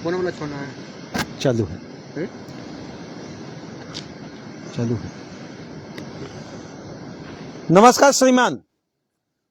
कौन वाला छोड़ना है? चालू है, हैं? चालू है। नमस्कार श्रीमान,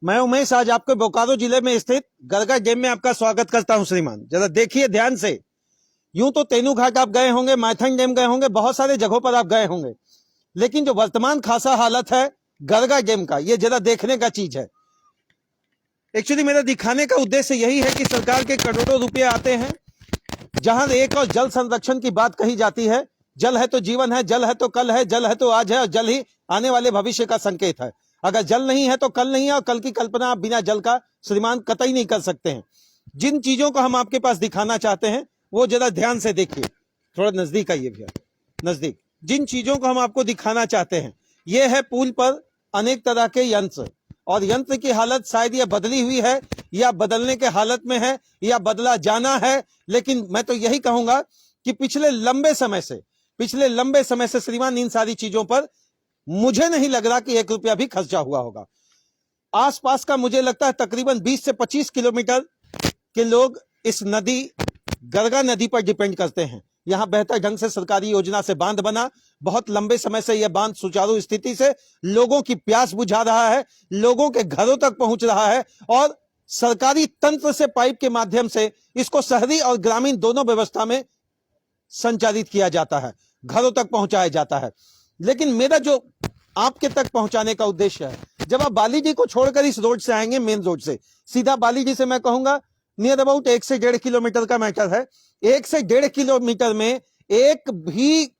मैं उमेश आज आपके बोकारो जिले में स्थित गरगा डैम में आपका स्वागत करता हूं। श्रीमान जरा देखिए ध्यान से। यूं तो तेनू घाट आप गए होंगे, माइथन डैम गए होंगे, बहुत सारे जगहों पर आप गए होंगे, लेकिन जो वर्तमान खासा हालत है गरगा डैम का, ये जरा देखने का चीज है। एक्चुअली मेरा दिखाने का उद्देश्य यही है कि सरकार के करोड़ों रुपए आते हैं, जहां एक और जल संरक्षण की बात कही जाती है। जल है तो जीवन है, जल है तो कल है, जल है तो आज है, और जल ही आने वाले भविष्य का संकेत है। अगर जल नहीं है तो कल नहीं है, और कल की कल्पना आप बिना जल का श्रीमान कतई नहीं कर सकते हैं। जिन चीजों को हम आपके पास दिखाना चाहते हैं वो जरा ध्यान से देखिए। थोड़ा नजदीक आइए भैया, नजदीक। जिन चीजों को हम आपको दिखाना चाहते हैं, ये है पुल पर अनेक तरह के यंत्र, और यंत्र की हालत शायद यह बदली हुई है या बदलने के हालत में है या बदला जाना है। लेकिन मैं तो यही कहूंगा कि पिछले लंबे समय से श्रीमान इन सारी चीजों पर मुझे नहीं लग रहा कि 1 रुपया भी खर्चा हुआ होगा। आसपास का मुझे लगता है तकरीबन 20 से 25 किलोमीटर के लोग इस नदी गरगा नदी पर डिपेंड करते हैं। यहां बेहतर ढंग से सरकारी योजना से बांध बना, बहुत लंबे समय से यह बांध सुचारू स्थिति से लोगों की प्यास बुझा रहा है, लोगों के घरों तक पहुंच रहा है, और सरकारी तंत्र से पाइप के माध्यम से इसको शहरी और ग्रामीण दोनों व्यवस्था में संचालित किया जाता है, घरों तक पहुंचाया जाता है। लेकिन मेरा जो आपके तक पहुंचाने का उद्देश्य है, जब आप बाली जी को छोड़कर इस रोड से आएंगे, मेन रोड से सीधा बाली जी से, मैं कहूंगा नियर अबाउट 1 से 1.5 किलोमीटर का मैटर है। 1 से 1.5 किलोमीटर में एक भी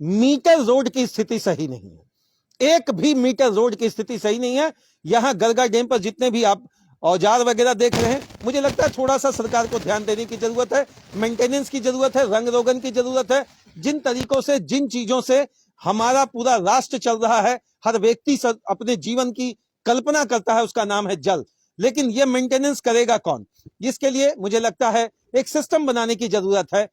मीटर रोड की स्थिति सही नहीं है, एक भी मीटर रोड की स्थिति सही नहीं है। यहां गरगा डैम पर जितने भी आप औजार वगैरह देख रहे हैं, मुझे लगता है थोड़ा सा सरकार को ध्यान देने की जरूरत है, मेंटेनेंस की जरूरत है, रंग रोगन की जरूरत है। जिन तरीकों से, जिन चीजों से हमारा पूरा राष्ट्र चल रहा है, हर व्यक्ति अपने जीवन की कल्पना करता है, उसका नाम है जल। लेकिन यह मेंटेनेंस करेगा कौन? इसके लिए मुझे लगता है एक सिस्टम बनाने की जरूरत है।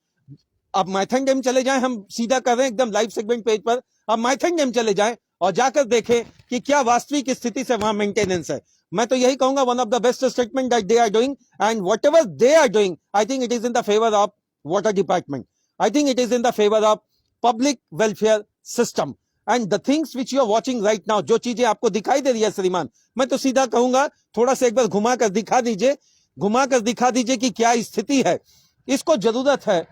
आप माइथन डैम चले जाएं, हम सीधा कर रहे हैं एकदम लाइव सेगमेंट पेज पर। आप माइथन डैम चले जाएं और जाकर देखें कि क्या वास्तविक स्थिति से वहां मेंटेनेंस है। मैं तो यही कहूंगा, one of the best statement that they are doing, and whatever they are doing, I think it is in the favour of water department, I think it is in the favour of public welfare system, and the things which you are watching right now, जो चीजें आपको दिखाई दे रही है श्रीमान, मैं तो सीधा कहूंगा थोड़ा सा एक बार घुमाकर दिखा दीजिए, घुमाकर दिखा दीजिए कि क्या स्थिति है। इसको जरूरत है,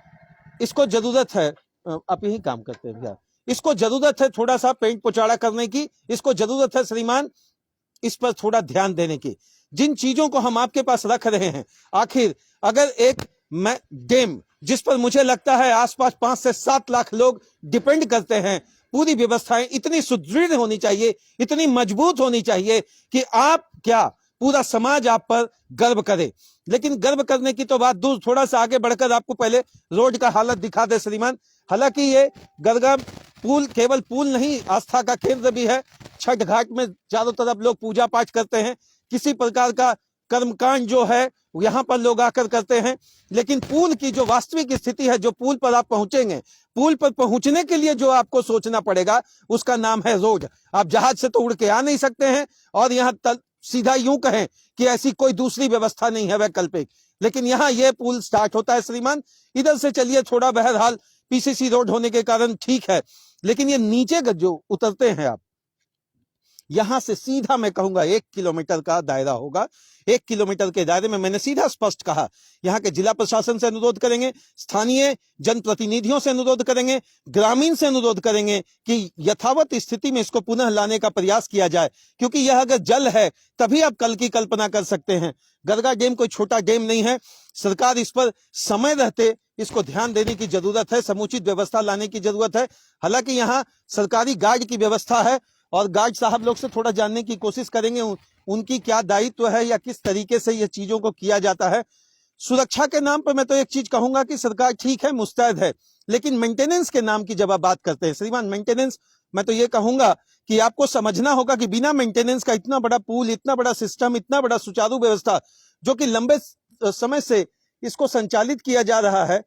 इसको जरूरत है, आप यही काम करते हैं भैया, इसको जरूरत है थोड़ा सा पेंट पुचाड़ा करने की, इसको जरूरत है श्रीमान इस पर थोड़ा ध्यान देने की। जिन चीजों को हम आपके पास रख रहे हैं, आखिर अगर एक डैम जिस पर मुझे लगता है आसपास 5 से 7 लाख लोग डिपेंड करते हैं, पूरी व्यवस्थाएं इतनी सुदृढ़ होनी चाहिए, इतनी मजबूत होनी चाहिए कि आप क्या पूरा समाज आप पर गर्व करे। लेकिन गर्व करने की तो बात दूर, थोड़ा सा आगे बढ़कर आपको पहले रोड का हालत दिखा दे श्रीमान। हालांकि ये गरगा पुल केवल पुल नहीं, आस्था का केंद्र भी है। छठ घाट में चारों तरफ लोग पूजा पाठ करते हैं, किसी प्रकार का कर्मकांड जो है यहां पर लोग आकर करते हैं। लेकिन पुल की जो वास्तविक स्थिति है, जो पुल पर आप पहुंचेंगे, पुल पर पहुंचने के लिए जो आपको सोचना पड़ेगा, उसका नाम है रोड। आप जहाज से तो उड़ के आ नहीं सकते हैं, और यहाँ सीधा यूं कहें कि ऐसी कोई दूसरी व्यवस्था नहीं है वैकल्पिक। लेकिन यहाँ यह पुल स्टार्ट होता है श्रीमान, इधर से चलिए, थोड़ा बहरहाल पीसीसी रोड होने के कारण ठीक है, लेकिन ये नीचे जो उतरते हैं आप, यहां से सीधा मैं कहूंगा 1 किलोमीटर का दायरा होगा। 1 किलोमीटर के दायरे में मैंने सीधा स्पष्ट कहा, यहां के जिला प्रशासन से अनुरोध करेंगे, स्थानीय जनप्रतिनिधियों से अनुरोध करेंगे, ग्रामीण से अनुरोध करेंगे कि यथावत स्थिति में इसको पुनः लाने का प्रयास किया जाए, क्योंकि यह अगर जल है तभी आप कल की कल्पना कर सकते हैं। गरगा डैम कोई छोटा डैम नहीं है। सरकार इस पर समय रहते इसको ध्यान देने की जरूरत है, समुचित व्यवस्था लाने की जरूरत है। हालांकि यहाँ सरकारी गार्ड की व्यवस्था है, और गार्ड साहब लोग से थोड़ा जानने की कोशिश करेंगे उनकी क्या दायित्व है या किस तरीके से ये चीजों को किया जाता है। सुरक्षा के नाम पर मैं तो एक चीज कहूंगा कि सरकार ठीक है, मुस्तैद है, लेकिन मेंटेनेंस के नाम की जब आप बात करते हैं श्रीमान, मेंटेनेंस, मैं तो ये कहूंगा कि आपको समझना होगा कि बिना मेंटेनेंस का इतना बड़ा पुल, इतना बड़ा सिस्टम, इतना बड़ा सुचारू व्यवस्था जो कि लंबे समय से इसको संचालित किया जा रहा है,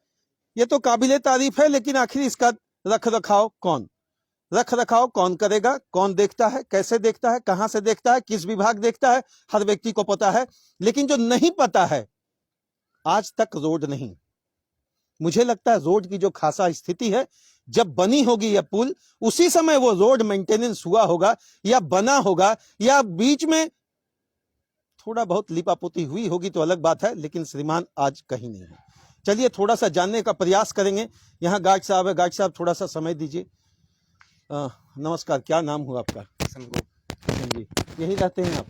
ये तो काबिले तारीफ है। लेकिन आखिर इसका रख रखाव कौन करेगा, कौन देखता है, कैसे देखता है, कहां से देखता है, किस विभाग देखता है, हर व्यक्ति को पता है। लेकिन जो नहीं पता है, आज तक रोड नहीं, मुझे लगता है रोड की जो खासा स्थिति है, जब बनी होगी यह पुल उसी समय वो रोड मेंटेनेंस हुआ होगा या बना होगा, या बीच में थोड़ा बहुत लिपापोती हुई होगी तो अलग बात है, लेकिन श्रीमान आज कहीं नहीं है। चलिए थोड़ा सा जानने का प्रयास करेंगे। यहाँ गार्ड साहब है, गार्ड साहब थोड़ा सा समय दीजिए। नमस्कार, क्या नाम हुआ आपका? जी, यही रहते हैं आप?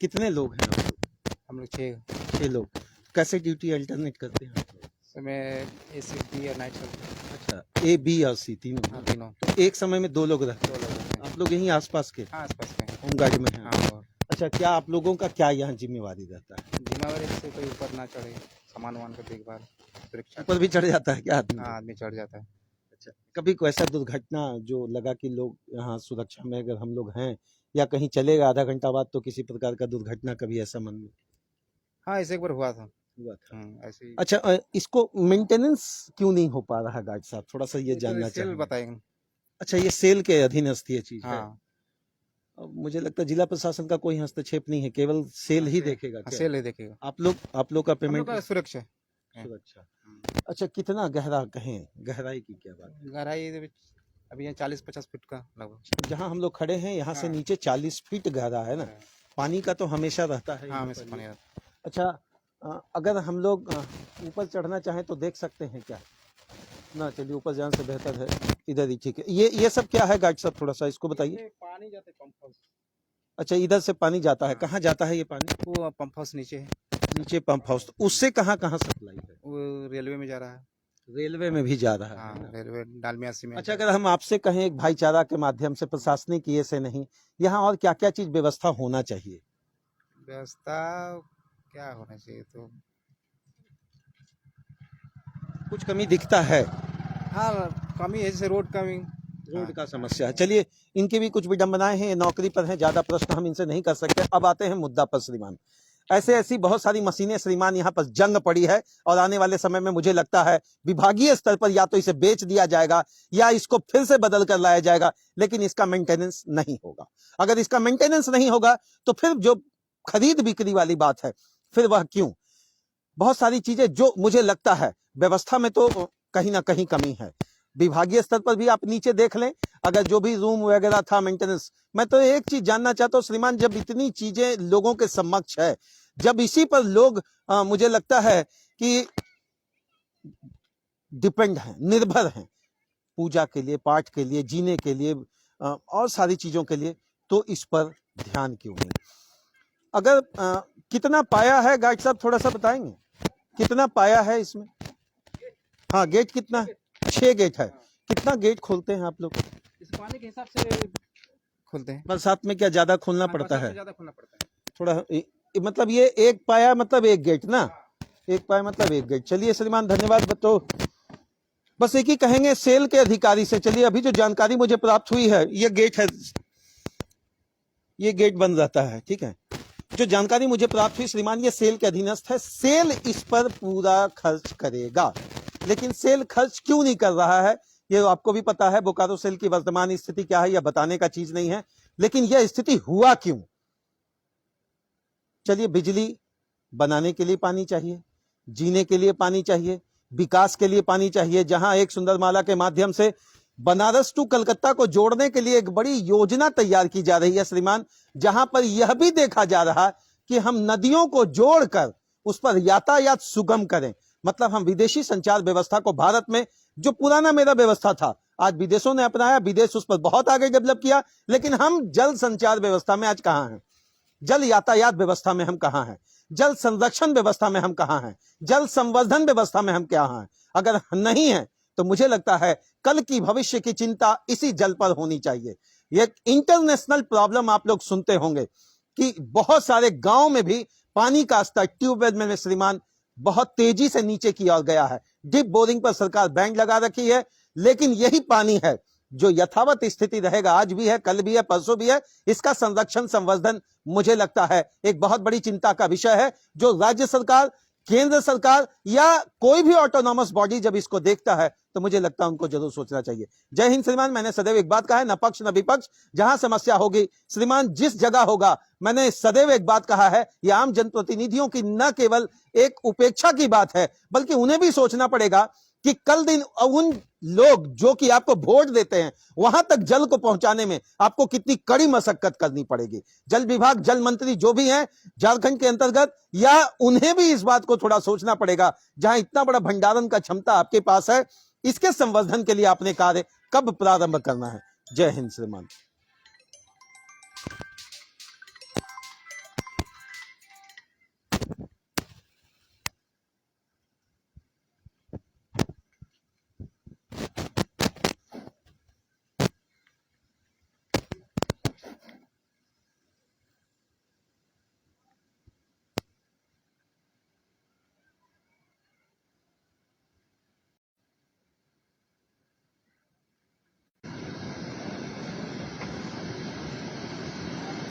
कितने लोग हैं आप लोग? हम लोग 6 लोग। कैसे ड्यूटी अल्टरनेट करते हैं आप लोग? समय ए सी बी और नाइट शिफ्ट। अच्छा, ए बी और सी तीनों? हाँ, तीनों। तो एक समय में 2 लोग रहते 2 लोग रहते हैं? हैं। आप लोग यहीं आसपास के? हाँ, आसपास के हैं। होम गार्ड में हैं? हाँ, और अच्छा, क्या आप लोगों का क्या यहाँ जिम्मेवारी रहता है? जिम्मेवारी से कोई ऊपर ना चढ़े, सामान वामान का देखभाल, सुरक्षा। ऊपर भी चढ़ जाता है क्या आदमी? हाँ, आदमी चढ़ जाता है। अच्छा, कभी कोई ऐसा दुर्घटना जो लगा कि लोग यहाँ सुरक्षा में अगर हम लोग हैं या कहीं चलेगा आधा घंटा बाद तो किसी प्रकार का दुर्घटना कभी ऐसा मन में हाँ, ऐसे एक बार हुआ था। हुआ था? ऐसे ही। अच्छा, इसको मेंटेनेंस क्यों नहीं हो पा रहा गार्ड साहब, थोड़ा सा ये जानना सेल चाहिए। बताएंगे। अच्छा, ये सेल के अधीनस्थ ये चीज है? हाँ, अब मुझे लगता है जिला प्रशासन का कोई हस्तक्षेप नहीं है, केवल सेल ही देखेगा हाँ, क्या? सेल ही देखेगा। आप लोग का हम लोग पेमेंट का सुरक्षा। सुरक्षा। अच्छा, कितना गहरा कहें, गहराई की क्या बात है? गहराई अभी यहाँ 40-50 फीट का लगभग। जहाँ हम लोग खड़े हैं यहाँ से हाँ। नीचे 40 फीट गहरा है ना? पानी का तो हमेशा रहता है। हाँ, हमेशा पानी रहता है। अच्छा, अगर हम लोग ऊपर चढ़ना चाहें तो देख सकते हैं क्या? ना, चलिए ऊपर जाने से बेहतर है इधर ही ठीक है। ये सब क्या है गार्ड साहब, थोड़ा सा इसको बताइए। पानी जाता है पंप हाउस। अच्छा, इधर से पानी जाता है, हाँ। कहाँ जाता है ये पानी? वो पंप हाउस नीचे है। नीचे पंप हाउस, तो उससे कहाँ कहाँ सप्लाई है? वो रेलवे में जा रहा है। रेलवे में भी जा रहा है हाँ, ना? रेलवे डालमियासी में। अच्छा, अगर हम आपसे कहें एक भाईचारा के माध्यम से, प्रशासनिक ये से नहीं, यहाँ और क्या क्या चीज व्यवस्था होना चाहिए? व्यवस्था क्या होना चाहिए तो कुछ कमी दिखता है? हाँ, कमी है, जैसे रोड कमी। रोड का समस्या है। चलिए, इनकी भी कुछ विडंबनाएं हैं, ये नौकरी पर हैं, ज्यादा प्रश्न हम इनसे नहीं कर सकते। अब आते हैं मुद्दा पर श्रीमान। ऐसी बहुत सारी मशीनें श्रीमान यहाँ पर जंग पड़ी है, और आने वाले समय में मुझे लगता है विभागीय स्तर पर या तो इसे बेच दिया जाएगा या इसको फिर से बदल कर लाया जाएगा, लेकिन इसका मेंटेनेंस नहीं होगा। अगर इसका मेंटेनेंस नहीं होगा तो फिर जो खरीद बिक्री वाली बात है, फिर वह क्यों? बहुत सारी चीजें जो मुझे लगता है व्यवस्था में तो कहीं ना कहीं कमी है। विभागीय स्तर पर भी आप नीचे देख लें, अगर जो भी रूम वगैरह था मेंटेनेंस, मैं तो एक चीज जानना चाहता हूँ श्रीमान, जब इतनी चीजें लोगों के समक्ष है, जब इसी पर लोग मुझे लगता है कि डिपेंड हैं, निर्भर हैं, पूजा के लिए, पाठ के लिए, जीने के लिए, और सारी चीजों के लिए, तो इस पर ध्यान क्यों नहीं? अगर कितना पाया है गार्ड साहब, थोड़ा सा बताएंगे कितना पाया है इसमें? हाँ, गेट कितना है? 6 गेट है। कितना गेट खोलते हैं आप लोग? इस पानी के हिसाब से खोलते हैं। बरसात में क्या ज्यादा खोलना पड़ता है? ज्यादा खोलना पड़ता है थोड़ा मतलब ये एक पाया मतलब एक गेट ना? एक पाया मतलब एक गेट। चलिए श्रीमान, धन्यवाद। तो बस एक ही कहेंगे सेल के अधिकारी से। चलिए, अभी जो जानकारी मुझे प्राप्त हुई है, ये गेट है, ये गेट बंद रहता है, ठीक है। जो जानकारी मुझे प्राप्त हुई श्रीमान, ये सेल के अधीनस्थ है, सेल इस पर पूरा खर्च करेगा, लेकिन सेल खर्च क्यों नहीं कर रहा है ये आपको भी पता है। बोकारो सेल की वर्तमान स्थिति क्या है, यह बताने का चीज नहीं है, लेकिन यह स्थिति हुआ क्यों? चलिए, बिजली बनाने के लिए पानी चाहिए, जीने के लिए पानी चाहिए, विकास के लिए पानी चाहिए। जहां एक सुंदर माला के माध्यम से बनारस टू कलकत्ता को जोड़ने के लिए एक बड़ी योजना तैयार की जा रही है श्रीमान, जहां पर यह भी देखा जा रहा कि हम नदियों को जोड़कर उस पर यातायात सुगम करें। मतलब हम विदेशी संचार व्यवस्था को भारत में, जो पुराना मेरा व्यवस्था था, आज विदेशों ने अपनाया, विदेश उस पर बहुत आगे डेवलप किया, लेकिन हम जल संचार व्यवस्था में आज कहां हैं? जल यातायात व्यवस्था में हम कहां हैं? जल संरक्षण व्यवस्था में हम कहां हैं? जल संवर्धन व्यवस्था में हम क्या हैं? अगर नहीं है तो मुझे लगता है कल की भविष्य की चिंता इसी जल पर होनी चाहिए। ये इंटरनेशनल प्रॉब्लम आप लोग सुनते होंगे कि बहुत सारे गांव में भी पानी का स्तर ट्यूबवेल में श्रीमान बहुत तेजी से नीचे की ओर गया है। डीप बोरिंग पर सरकार बैन लगा रखी है, लेकिन यही पानी है जो यथावत स्थिति रहेगा, आज भी है, कल भी है, परसों भी है। इसका संरक्षण संवर्धन मुझे लगता है एक बहुत बड़ी चिंता का विषय है, जो राज्य सरकार, केंद्र सरकार या कोई भी ऑटोनॉमस बॉडी जब इसको देखता है तो मुझे लगता है उनको जरूर सोचना चाहिए। जय हिंद श्रीमान। मैंने सदैव एक बात कहा है, न पक्ष न विपक्ष, जहां समस्या होगी श्रीमान, जिस जगह होगा, मैंने सदैव एक बात कहा है, ये आम जनप्रतिनिधियों की न केवल एक उपेक्षा की बात है, बल्कि उन्हें भी सोचना पड़ेगा कि कल दिन उन लोग जो कि आपको वोट देते हैं वहां तक जल को पहुंचाने में आपको कितनी कड़ी मशक्कत करनी पड़ेगी। जल विभाग, जल मंत्री जो भी हैं झारखंड के अंतर्गत, या उन्हें भी इस बात को थोड़ा सोचना पड़ेगा, जहां इतना बड़ा भंडारण का क्षमता आपके पास है, इसके संवर्धन के लिए आपने कार्य कब प्रारंभ करना है। जय हिंद श्रीमान।